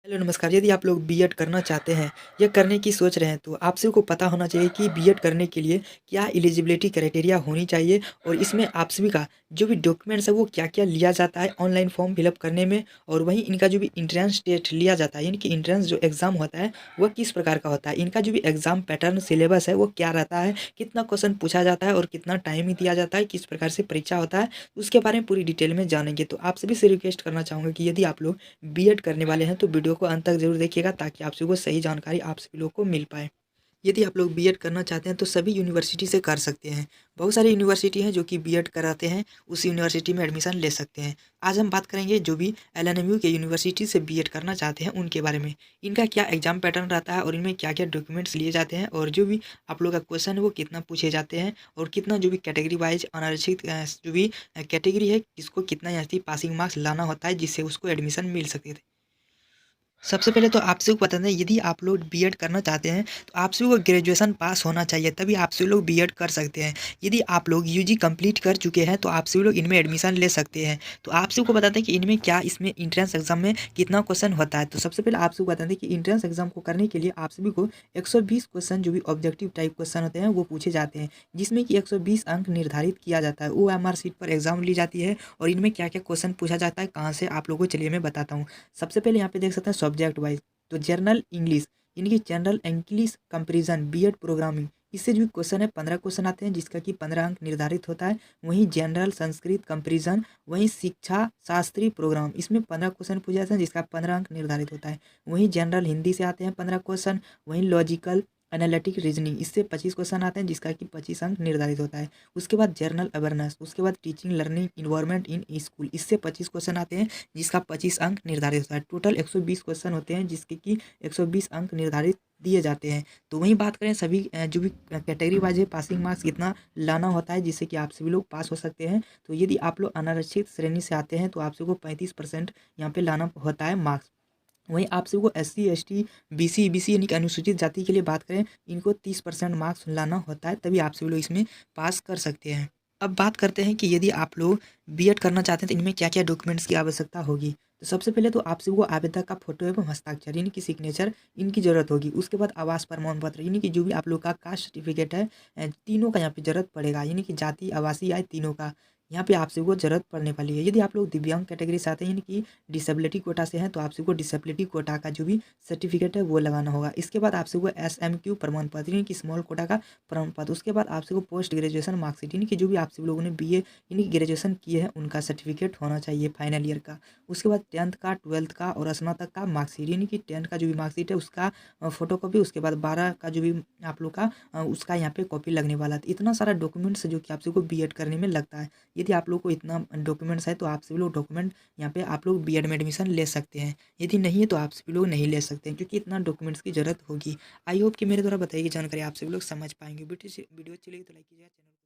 Hello नमस्कार। यदि आप लोग बीएड करना चाहते हैं या करने की सोच रहे हैं तो आप सभी को पता होना चाहिए कि बीएड करने के लिए क्या एलिजिबिलिटी क्राइटेरिया होनी चाहिए और इसमें आप सभी का जो भी डॉक्यूमेंट्स है वो क्या-क्या लिया जाता है ऑनलाइन फॉर्म फिलअप करने में और वहीं इनका जो भी एंट्रेंस टेस्ट लिया जाता है यानी कि एंट्रेंस जो एग्ज़ाम होता है वह किस प्रकार का होता है। इनका जो भी एग्ज़ाम पैटर्न सिलेबस है वो क्या रहता है, कितना क्वेश्चन पूछा जाता है और कितना टाइम ही दिया जाता है, किस प्रकार से परीक्षा होता है, उसके बारे में पूरी डिटेल में जानेंगे। तो आप सभी से रिक्वेस्ट करना चाहूँगा कि यदि आप लोग बीएड करने वाले हैं तो वीडियो को अंत तक ज़रूर देखिएगा ताकि आप सभी को सही जानकारी आप सभी लोग को मिल पाए। यदि आप लोग बीएड करना चाहते हैं तो सभी यूनिवर्सिटी से कर सकते हैं। बहुत सारी यूनिवर्सिटी हैं जो कि बीएड कराते हैं, उस यूनिवर्सिटी में एडमिशन ले सकते हैं। आज हम बात करेंगे जो भी एलएनएमयू के यूनिवर्सिटी से बीएड करना चाहते हैं उनके बारे में। इनका क्या एग्ज़ाम पैटर्न रहता है और इनमें क्या-क्या डॉक्यूमेंट्स लिए जाते हैं और जो भी आप लोग का क्वेश्चन है वो कितना पूछे जाते हैं और कितना जो भी कैटेगरी वाइज़ अनारक्षित जो भी कैटेगरी है किसको कितना यहाँ से पासिंग मार्क्स लाना होता है जिससे उसको एडमिशन मिल सके। सबसे पहले तो आप सभी को बता दें यदि आप लोग बीएड करना चाहते हैं तो आप सभी को ग्रेजुएशन पास होना चाहिए तभी आप सभी लोग बीएड कर सकते हैं। यदि आप लोग यूजी कंप्लीट कर चुके हैं तो आप सभी लोग इनमें एडमिशन ले सकते हैं। तो आप सभी को बताते हैं कि इनमें क्या इसमें एंट्रेंस एग्जाम में कितना क्वेश्चन होता है। तो सबसे पहले आप सभी को बता दें कि एंट्रेंस एग्जाम को करने के लिए आप सभी को 120 क्वेश्चन जो भी ऑब्जेक्टिव टाइप क्वेश्चन होते हैं वो पूछे जाते हैं जिसमें कि 120 अंक निर्धारित किया जाता है। ओएमआर शीट पर एग्जाम ली जाती है और इनमें क्या क्या क्वेश्चन पूछा जाता है कहाँ से आप लोगों को चलिए मैं बताता हूँ। सबसे पहले यहाँ पे देख सकते हैं सब्जेक्ट वाइज तो जनरल इंग्लिश यानी कि general English comparison BEd programming इससे जो क्वेश्चन है 15 क्वेश्चन आते हैं जिसका कि 15 अंक निर्धारित होता है। वहीं जनरल संस्कृत कंपैरिजन वहीं शिक्षा शास्त्री प्रोग्राम इसमें 15 क्वेश्चन पूछे जाते हैं जिसका 15 अंक निर्धारित होता है। वहीं जनरल हिंदी से आते हैं 15 क्वेश्चन। वहीं लॉजिकल एनालिटिक रीजनिंग इससे 25 क्वेश्चन आते हैं जिसका कि 25 अंक निर्धारित होता है। उसके बाद जनरल अवेयरनेस, उसके बाद teaching learning environment in school इससे 25 क्वेश्चन आते हैं जिसका 25 अंक निर्धारित होता है। टोटल 120 क्वेश्चन होते हैं जिसके कि 120 अंक निर्धारित दिए जाते हैं। तो वहीं बात करें सभी जो भी कैटेगरी वाइज है पासिंग मार्क्स कितना लाना होता है जिससे कि आप सभी लोग पास हो सकते हैं। तो यदि आप लोग अनारक्षित श्रेणी से आते हैं तो आप सबको 35% यहाँ पे लाना होता है मार्क्स। वहीं आप सबको एससी एसटी बीसी ईबीसी यानी कि अनुसूचित जाति के लिए बात करें इनको 30% मार्क्स लाना होता है तभी आप सभी लोग इसमें पास कर सकते हैं। अब बात करते हैं कि यदि आप लोग बीएड करना चाहते हैं तो इनमें क्या-क्या डॉक्यूमेंट्स की आवश्यकता होगी। तो सबसे पहले तो आप सभी को आवेदक का फोटो एवं हस्ताक्षर यानी कि सिग्नेचर इनकी ज़रूरत होगी। उसके बाद आवास प्रमाण पत्र यानी कि जो भी आप लोग का कास्ट सर्टिफिकेट है तीनों का यहाँ पे ज़रूरत पड़ेगा यानी कि जाति, आवासीय आय तीनों का यहाँ पे आप सभी को ज़रूरत पड़ने वाली है। यदि आप लोग दिव्यांग कैटेगरी से आते हैं यानी कि डिसेबिलिटी कोटा से हैं तो आप सभी को डिसेबिलिटी कोटा का जो भी सर्टिफिकेट है वो लगाना होगा। इसके बाद आप सभी को एसएमक्यू प्रमाण पत्र यानी कि स्मॉल कोटा का प्रमाण पत्र। उसके बाद आप सभी को पोस्ट ग्रेजुएशन मार्कशीट यानी कि जो भी आप सभी लोगों ने बीए यानी कि ग्रेजुएशन किए हैं उनका सर्टिफिकेट होना चाहिए फाइनल ईयर का। उसके बाद 10th का 12th का और स्नातक का मार्कशीट यानी कि 10th का जो भी मार्कशीट है उसका फोटोकॉपी। उसके बाद 12 का जो भी आप लोग का उसका यहाँ पे कॉपी लगने वाला है। तो इतना सारा डॉक्यूमेंट्स जो कि आप सभी को बीएड करने में लगता है। यदि आप लोग को इतना डॉक्यूमेंट्स है तो आप सभी लोग डॉक्यूमेंट यहाँ पे आप लोग बीएड में एडमिशन ले सकते हैं। यदि नहीं है तो आप सभी लोग नहीं ले सकते हैं क्योंकि इतना डॉक्यूमेंट्स की ज़रूरत होगी। आई होप कि मेरे द्वारा बताई गई जानकारी आप सभी लोग समझ पाएंगे। वीडियो अच्छी लगी तो लाइक कीजिएगा, चैनल